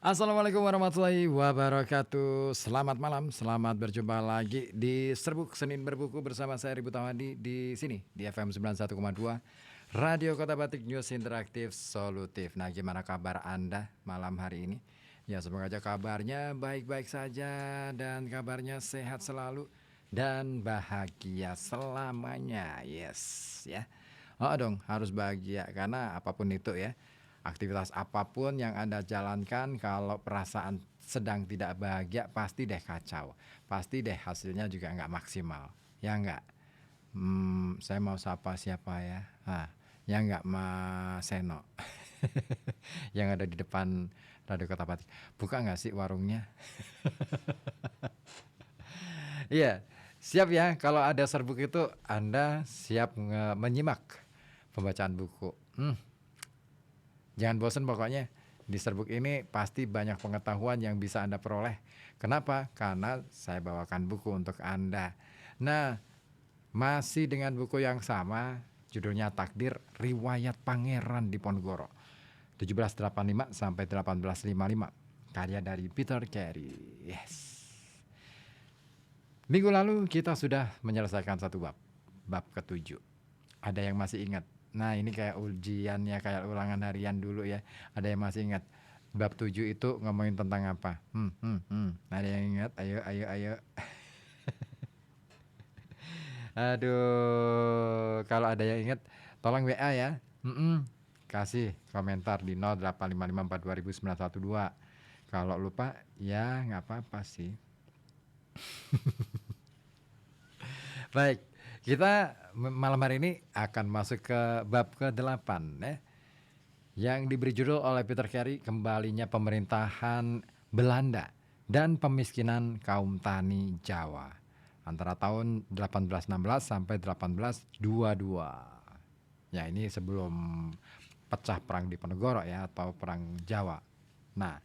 Assalamualaikum warahmatullahi wabarakatuh. Selamat malam, selamat berjumpa lagi di Serbuk Senin Berbuku bersama saya Ribu Tawadi di sini di FM 91,2 Radio Kota Batik News Interaktif Solutif. Nah, gimana kabar Anda malam hari ini? Ya, semoga aja kabarnya baik-baik saja dan kabarnya sehat selalu dan bahagia selamanya. Yes, ya. Oh dong, harus bahagia karena apapun itu ya. Aktivitas apapun yang Anda jalankan, kalau perasaan sedang tidak bahagia, pasti deh kacau. Pasti deh hasilnya juga nggak maksimal. Ya nggak? Saya mau sapa siapa ya? Ya nggak Mas Seno. Yang ada di depan Radio Kota Batik. Buka nggak sih warungnya? Iya, siap ya. Kalau ada serbuk itu, Anda siap menyimak pembacaan buku. Jangan bosan pokoknya. Di serbuk ini pasti banyak pengetahuan yang bisa Anda peroleh. Kenapa? Karena saya bawakan buku untuk Anda. Nah, masih dengan buku yang sama, judulnya Takdir Riwayat Pangeran Diponegoro. 1785 sampai 1855. Karya dari Peter Carey. Yes. Minggu lalu kita sudah menyelesaikan satu bab. Bab ke-7. Ada yang masih ingat? Nah, ini kayak ujiannya, kayak ulangan harian dulu ya. Ada yang masih ingat? Bab 7 itu ngomongin tentang apa? Ada yang ingat? Ayo, ayo, ayo. Aduh, kalau ada yang ingat, tolong WA ya. Kasih komentar di 0855420912. Kalau lupa, ya nggak apa-apa sih. Baik, kita malam hari ini akan masuk ke bab ke-8 ya. Yang diberi judul oleh Peter Carey, Kembalinya Pemerintahan Belanda dan Pemiskinan Kaum Tani Jawa antara tahun 1816 sampai 1822. Ya, ini sebelum pecah perang Diponegoro ya, atau perang Jawa. Nah,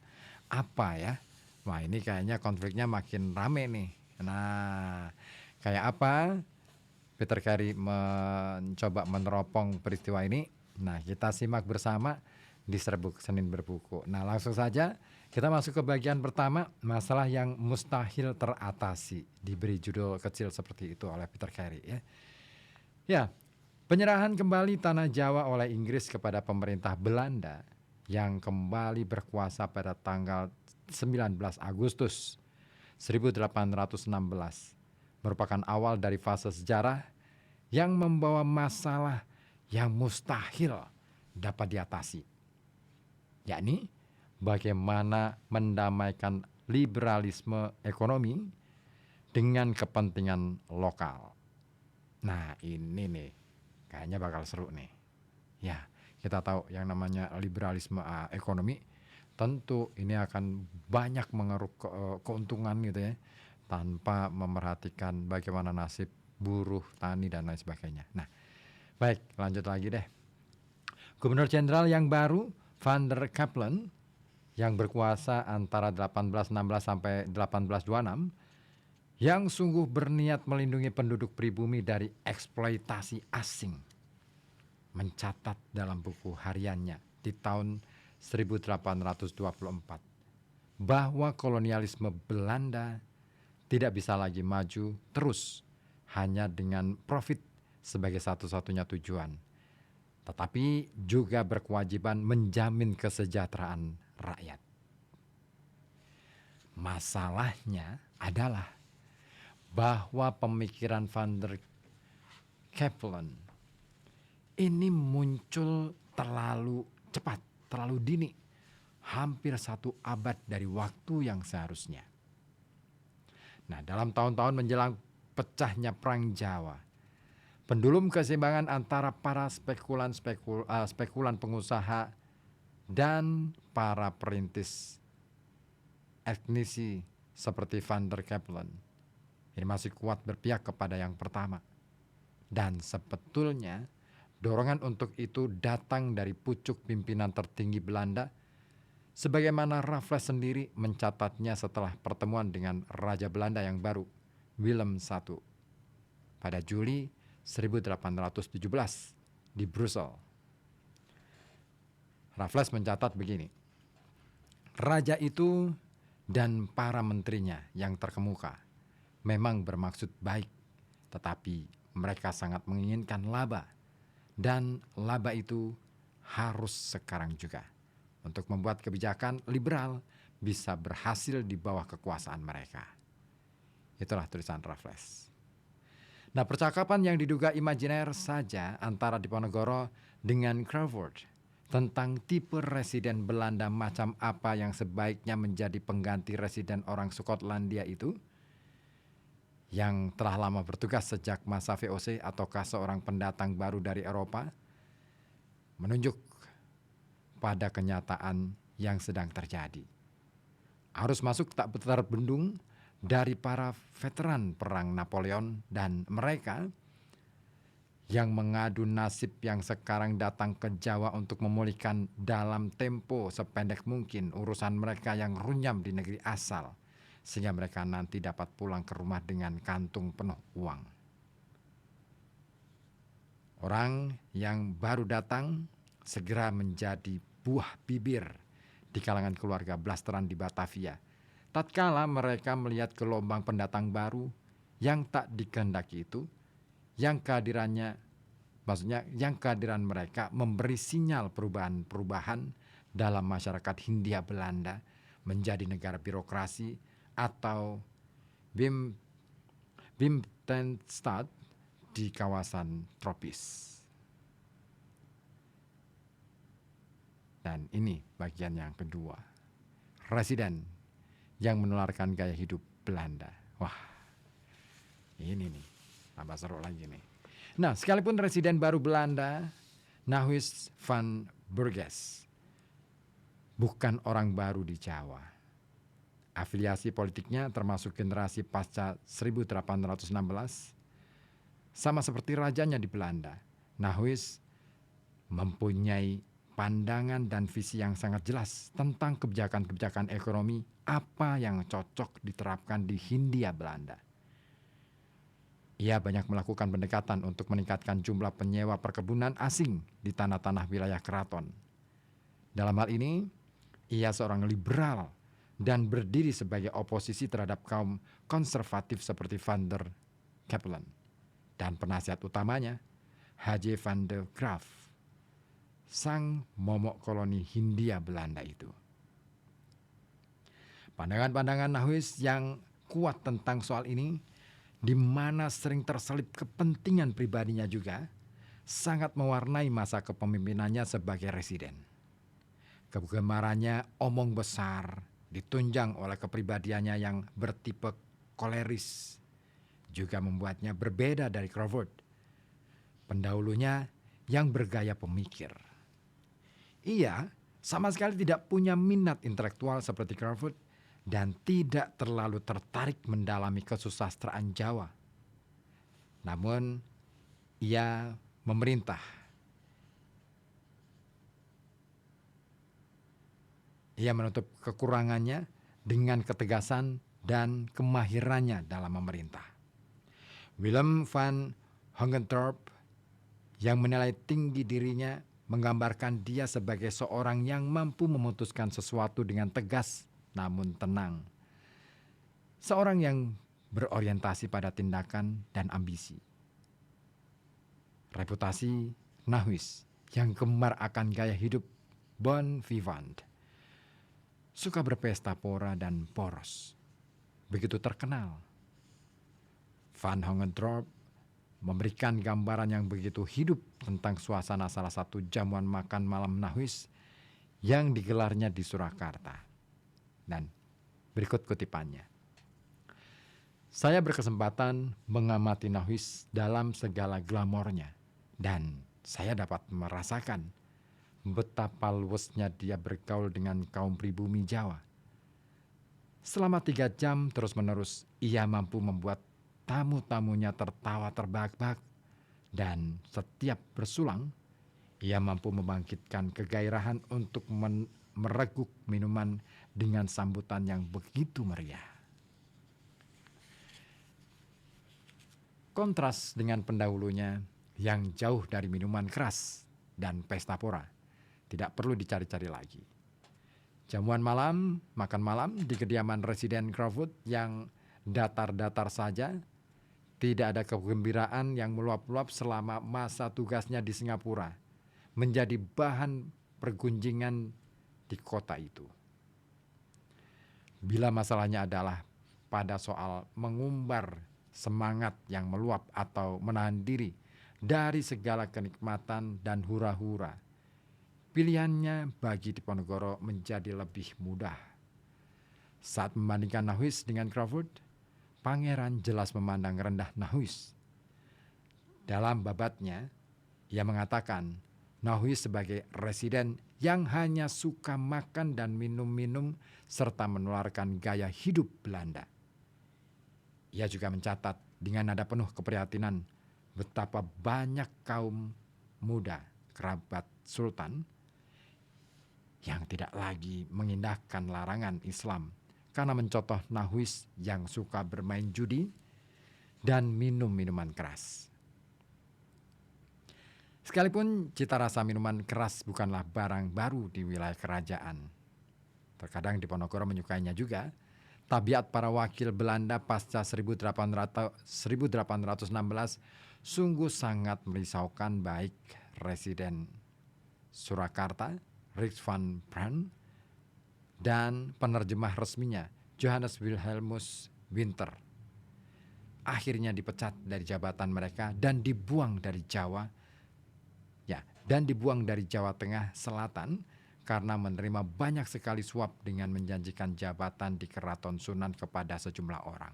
apa ya? Wah, ini kayaknya konfliknya makin rame nih. Nah, kayak apa Peter Carey mencoba meneropong peristiwa ini? Nah, kita simak bersama di Serbuk Senin Berbuku. Nah, langsung saja kita masuk ke bagian pertama, masalah yang mustahil teratasi. Diberi judul kecil seperti itu oleh Peter Carey ya. Ya, penyerahan kembali tanah Jawa oleh Inggris kepada pemerintah Belanda yang kembali berkuasa pada tanggal 19 Agustus 1816 merupakan awal dari fase sejarah yang membawa masalah yang mustahil dapat diatasi, yakni bagaimana mendamaikan liberalisme ekonomi dengan kepentingan lokal. Nah, ini nih kayaknya bakal seru nih. Ya, kita tahu yang namanya liberalisme ekonomi, tentu ini akan banyak mengeruk keuntungan gitu ya, tanpa memerhatikan bagaimana nasib buruh, tani, dan lain sebagainya. Nah, baik, lanjut lagi deh. Gubernur Jenderal yang baru, Van der Kapellen, yang berkuasa antara 1816 sampai 1826, yang sungguh berniat melindungi penduduk pribumi dari eksploitasi asing, mencatat dalam buku hariannya di tahun 1824 bahwa kolonialisme Belanda tidak bisa lagi maju terus hanya dengan profit sebagai satu-satunya tujuan, tetapi juga berkewajiban menjamin kesejahteraan rakyat. Masalahnya adalah bahwa pemikiran Van der Kapellen ini muncul terlalu cepat, terlalu dini, hampir 1 abad dari waktu yang seharusnya. Nah, dalam tahun-tahun menjelang pecahnya Perang Jawa, pendulum keseimbangan antara para spekulan pengusaha dan para perintis etnisi seperti Van der Kapellen ini masih kuat berpihak kepada yang pertama. Dan sebetulnya dorongan untuk itu datang dari pucuk pimpinan tertinggi Belanda, sebagaimana Raffles sendiri mencatatnya setelah pertemuan dengan Raja Belanda yang baru, Willem I, pada Juli 1817 di Brussel. Raffles mencatat begini, Raja itu dan para menterinya yang terkemuka memang bermaksud baik, tetapi mereka sangat menginginkan laba, dan laba itu harus sekarang juga untuk membuat kebijakan liberal bisa berhasil di bawah kekuasaan mereka. Itulah tulisan Raffles. Nah, percakapan yang diduga imajiner saja antara Diponegoro dengan Crawford tentang tipe residen Belanda macam apa yang sebaiknya menjadi pengganti residen orang Skotlandia itu, yang telah lama bertugas sejak masa VOC ataukah seorang pendatang baru dari Eropa, menunjuk pada kenyataan yang sedang terjadi. Arus masuk tak terbendung dari para veteran perang Napoleon dan mereka yang mengadu nasib yang sekarang datang ke Jawa untuk memulihkan dalam tempo sependek mungkin urusan mereka yang runyam di negeri asal, sehingga mereka nanti dapat pulang ke rumah dengan kantung penuh uang. Orang yang baru datang segera menjadi buah bibir di kalangan keluarga blasteran di Batavia, tatkala mereka melihat gelombang pendatang baru yang tak dikehendaki itu, yang kehadiran mereka memberi sinyal perubahan-perubahan dalam masyarakat Hindia Belanda menjadi negara birokrasi atau Binnenstad di kawasan tropis. Dan ini bagian yang kedua, residen yang menularkan gaya hidup Belanda. Wah, ini nih, tambah seru lagi nih. Nah, sekalipun residen baru Belanda, Nahuys van Burges bukan orang baru di Jawa. Afiliasi politiknya termasuk generasi pasca 1816. Sama seperti rajanya di Belanda, Nahuys mempunyai pandangan dan visi yang sangat jelas tentang kebijakan-kebijakan ekonomi apa yang cocok diterapkan di Hindia Belanda. Ia banyak melakukan pendekatan untuk meningkatkan jumlah penyewa perkebunan asing di tanah-tanah wilayah keraton. Dalam hal ini, ia seorang liberal dan berdiri sebagai oposisi terhadap kaum konservatif seperti Van der Capellen dan penasihat utamanya H.J. van de Graaf, sang momok koloni Hindia Belanda itu. Pandangan-pandangan Nahuys yang kuat tentang soal ini, di mana sering terselip kepentingan pribadinya juga, sangat mewarnai masa kepemimpinannya sebagai residen. Kegemarannya omong besar, ditunjang oleh kepribadiannya yang bertipe koleris, juga membuatnya berbeda dari Crawford, pendahulunya yang bergaya pemikir. Ia sama sekali tidak punya minat intelektual seperti Crawford dan tidak terlalu tertarik mendalami kesusastraan Jawa. Namun, ia memerintah. Ia menutup kekurangannya dengan ketegasan dan kemahirannya dalam memerintah. Willem van Hogentorp yang menilai tinggi dirinya menggambarkan dia sebagai seorang yang mampu memutuskan sesuatu dengan tegas namun tenang. Seorang yang berorientasi pada tindakan dan ambisi. Reputasi Nahuys yang gemar akan gaya hidup bon vivant, suka berpesta pora dan poros, begitu terkenal. Van Hogentorp memberikan gambaran yang begitu hidup tentang suasana salah satu jamuan makan malam Nahuys yang digelarnya di Surakarta. Dan berikut kutipannya. Saya berkesempatan mengamati Nahuys dalam segala glamornya, dan saya dapat merasakan betapa luasnya dia bergaul dengan kaum pribumi Jawa. Selama 3 jam terus-menerus, ia mampu membuat tamu-tamunya tertawa terbahak-bahak, dan setiap bersulang, ia mampu membangkitkan kegairahan untuk mereguk minuman dengan sambutan yang begitu meriah. Kontras dengan pendahulunya yang jauh dari minuman keras dan pesta pora, tidak perlu dicari-cari lagi. Jamuan malam, makan malam di kediaman Residen Crawford yang datar-datar saja. Tidak ada kegembiraan yang meluap-luap selama masa tugasnya di Singapura, menjadi bahan pergunjingan di kota itu. Bila masalahnya adalah pada soal mengumbar semangat yang meluap atau menahan diri dari segala kenikmatan dan hura-hura, pilihannya bagi Diponegoro menjadi lebih mudah. Saat membandingkan Nahwis dengan Crawford, Pangeran jelas memandang rendah Nahwis. Dalam babatnya, ia mengatakan Nahwis sebagai residen yang hanya suka makan dan minum-minum serta menularkan gaya hidup Belanda. Ia juga mencatat dengan nada penuh keprihatinan betapa banyak kaum muda kerabat Sultan yang tidak lagi mengindahkan larangan Islam karena mencontoh Nahwis yang suka bermain judi dan minum minuman keras. Sekalipun cita rasa minuman keras bukanlah barang baru di wilayah kerajaan, terkadang Diponegoro menyukainya juga. Tabiat para wakil Belanda pasca 1816 sungguh sangat merisaukan baik Residen Surakarta, Rix van Brand, dan penerjemah resminya Johannes Wilhelmus Winter. Akhirnya dipecat dari jabatan mereka dan dibuang dari Jawa Tengah Selatan karena menerima banyak sekali suap dengan menjanjikan jabatan di Keraton Sunan kepada sejumlah orang.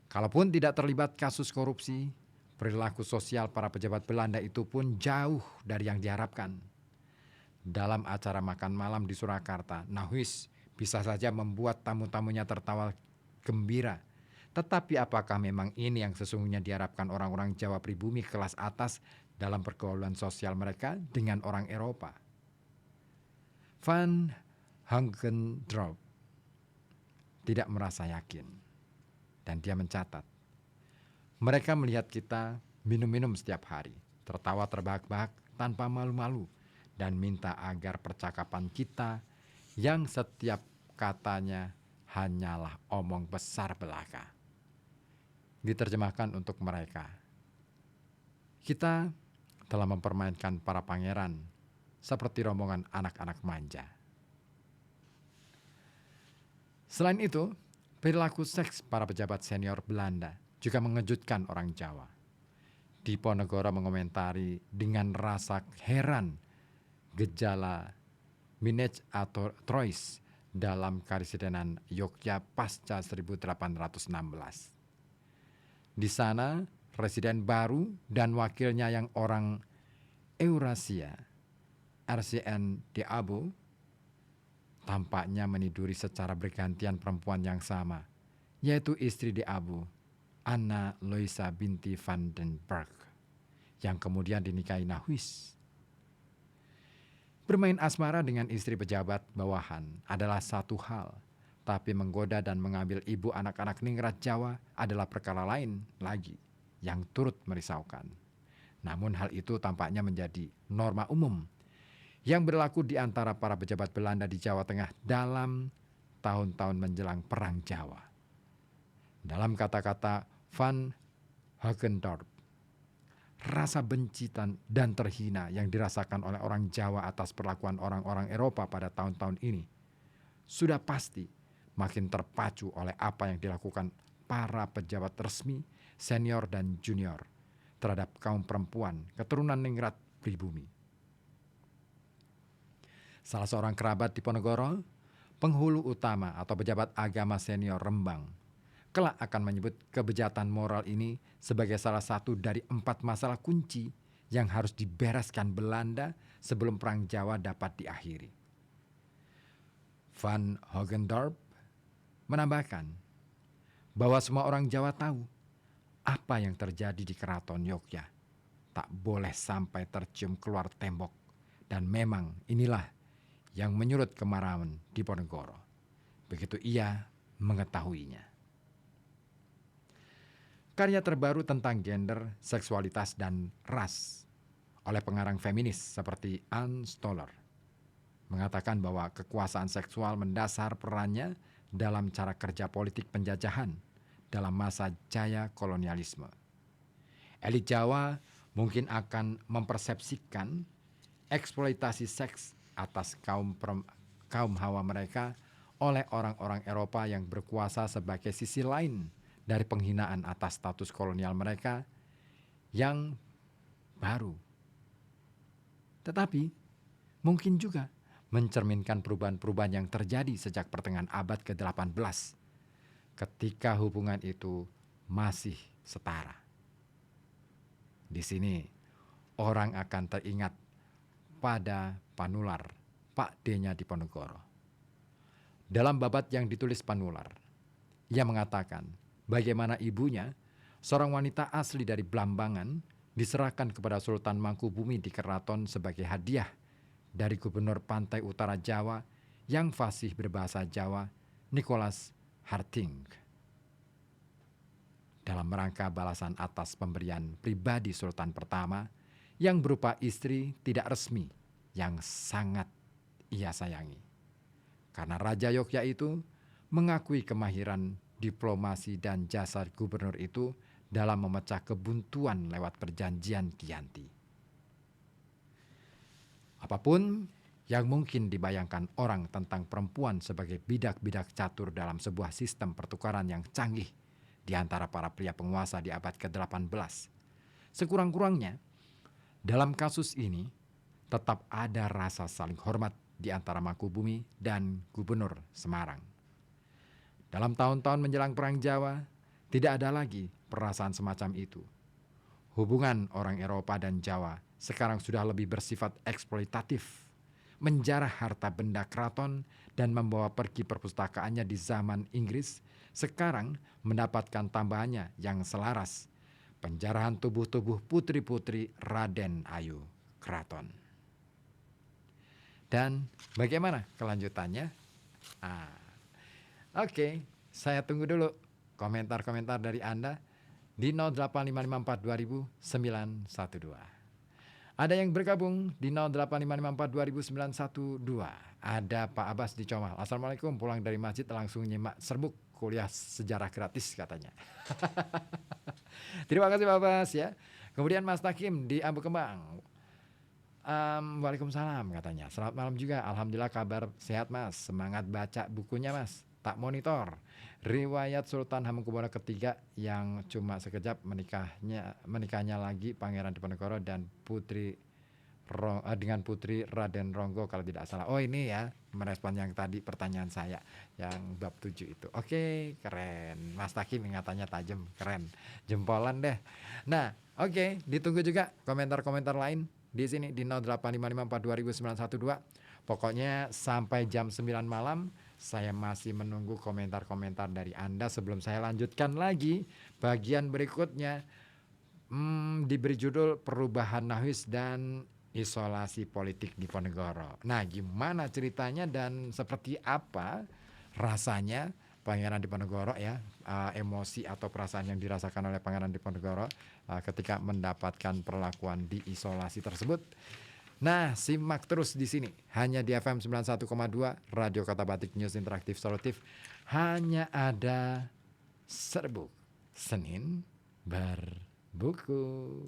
Kalaupun tidak terlibat kasus korupsi, perilaku sosial para pejabat Belanda itu pun jauh dari yang diharapkan. Dalam acara makan malam di Surakarta, Nahwis bisa saja membuat tamu-tamunya tertawa gembira. Tetapi apakah memang ini yang sesungguhnya diharapkan orang-orang Jawa pribumi kelas atas dalam pergaulan sosial mereka dengan orang Eropa? Van Hogendorp tidak merasa yakin. Dan dia mencatat, mereka melihat kita minum-minum setiap hari, tertawa terbahak-bahak tanpa malu-malu, dan minta agar percakapan kita yang setiap katanya hanyalah omong besar belaka. Diterjemahkan untuk mereka. Kita telah mempermainkan para pangeran seperti rombongan anak-anak manja. Selain itu, perilaku seks para pejabat senior Belanda juga mengejutkan orang Jawa. Diponegoro mengomentari dengan rasa heran gejala Minej atau Trois dalam Karesidenan Yogyakarta pasca 1816. Di sana, residen baru dan wakilnya yang orang Eurasia, RCN de Abo, tampaknya meniduri secara bergantian perempuan yang sama, yaitu istri de Abo, Anna Louisa binti van den Berg, yang kemudian dinikahi Nahwis. Bermain asmara dengan istri pejabat bawahan adalah satu hal, tapi menggoda dan mengambil ibu anak-anak ningrat Jawa adalah perkara lain lagi yang turut merisaukan. Namun hal itu tampaknya menjadi norma umum yang berlaku di antara para pejabat Belanda di Jawa Tengah dalam tahun-tahun menjelang Perang Jawa. Dalam kata-kata Van Hogendorp, rasa benci dan terhina yang dirasakan oleh orang Jawa atas perlakuan orang-orang Eropa pada tahun-tahun ini sudah pasti makin terpacu oleh apa yang dilakukan para pejabat resmi, senior dan junior terhadap kaum perempuan keturunan ningrat pribumi. Salah seorang kerabat Diponegoro, penghulu utama atau pejabat agama senior Rembang, kelak akan menyebut kebejatan moral ini sebagai salah satu dari 4 masalah kunci yang harus dibereskan Belanda sebelum Perang Jawa dapat diakhiri. Van Hogendorp menambahkan bahwa semua orang Jawa tahu apa yang terjadi di Keraton Yogyakarta tak boleh sampai tercium keluar tembok, dan memang inilah yang menyurut kemarahan Diponegoro begitu ia mengetahuinya. Karya terbaru tentang gender, seksualitas, dan ras oleh pengarang feminis seperti Anne Stoller mengatakan bahwa kekuasaan seksual mendasar perannya dalam cara kerja politik penjajahan dalam masa jaya kolonialisme. Elit Jawa mungkin akan mempersepsikan eksploitasi seks atas kaum Hawa mereka oleh orang-orang Eropa yang berkuasa sebagai sisi lain dari penghinaan atas status kolonial mereka yang baru. Tetapi mungkin juga mencerminkan perubahan-perubahan yang terjadi sejak pertengahan abad ke-18 ketika hubungan itu masih setara. Di sini orang akan teringat pada Panular, Pak D-nya Diponegoro. Dalam babat yang ditulis Panular, ia mengatakan bagaimana ibunya, seorang wanita asli dari Blambangan, diserahkan kepada Sultan Mangkubumi di Keraton sebagai hadiah dari Gubernur Pantai Utara Jawa yang fasih berbahasa Jawa, Nicholas Harting. Dalam rangka balasan atas pemberian pribadi Sultan pertama yang berupa istri tidak resmi yang sangat ia sayangi. Karena Raja Yogya itu mengakui kemahiran diplomasi dan jasa gubernur itu dalam memecah kebuntuan lewat perjanjian Chianti. Apapun yang mungkin dibayangkan orang tentang perempuan sebagai bidak-bidak catur dalam sebuah sistem pertukaran yang canggih di antara para pria penguasa di abad ke-18. Sekurang-kurangnya, dalam kasus ini tetap ada rasa saling hormat di antara Mangkubumi dan Gubernur Semarang. Dalam tahun-tahun menjelang Perang Jawa, tidak ada lagi perasaan semacam itu. Hubungan orang Eropa dan Jawa sekarang sudah lebih bersifat eksploitatif, menjarah harta benda keraton dan membawa pergi perpustakaannya di zaman Inggris, sekarang mendapatkan tambahannya yang selaras, penjarahan tubuh-tubuh putri-putri Raden Ayu Keraton. Dan bagaimana kelanjutannya? Oke, saya tunggu dulu komentar-komentar dari Anda di 08554200912. Ada yang bergabung di 08554200912. Ada Pak Abbas di Comal. Assalamualaikum, pulang dari masjid langsung nyimak serbuk kuliah sejarah gratis katanya. Terima kasih Pak Abbas ya. Kemudian Mas Takim di Abu Kembang. Waalaikumsalam katanya. Selamat malam juga. Alhamdulillah kabar sehat Mas. Semangat baca bukunya Mas. Tak monitor. Riwayat Sultan Hamengkubuwono III yang cuma sekejap menikahnya lagi Pangeran Diponegoro dan dengan putri Raden Ronggo kalau tidak salah. Oh ini ya merespon yang tadi pertanyaan saya yang bab 7 itu. Oke, keren. Mas Takim ingatannya tajam, keren. Jempolan deh. Nah, oke, ditunggu juga komentar-komentar lain di sini di 08554200912. Pokoknya sampai jam 9 malam saya masih menunggu komentar-komentar dari Anda sebelum saya lanjutkan lagi bagian berikutnya. Diberi judul Perubahan Nahwis dan Isolasi Politik Diponegoro. Nah, gimana ceritanya dan seperti apa rasanya Pangeran Diponegoro ya, emosi atau perasaan yang dirasakan oleh Pangeran Diponegoro ketika mendapatkan perlakuan diisolasi tersebut. Nah, simak terus di sini hanya di FM 91,2 Radio Kota Batik News Interaktif Solutif. Hanya ada serbuk Senin berbuku.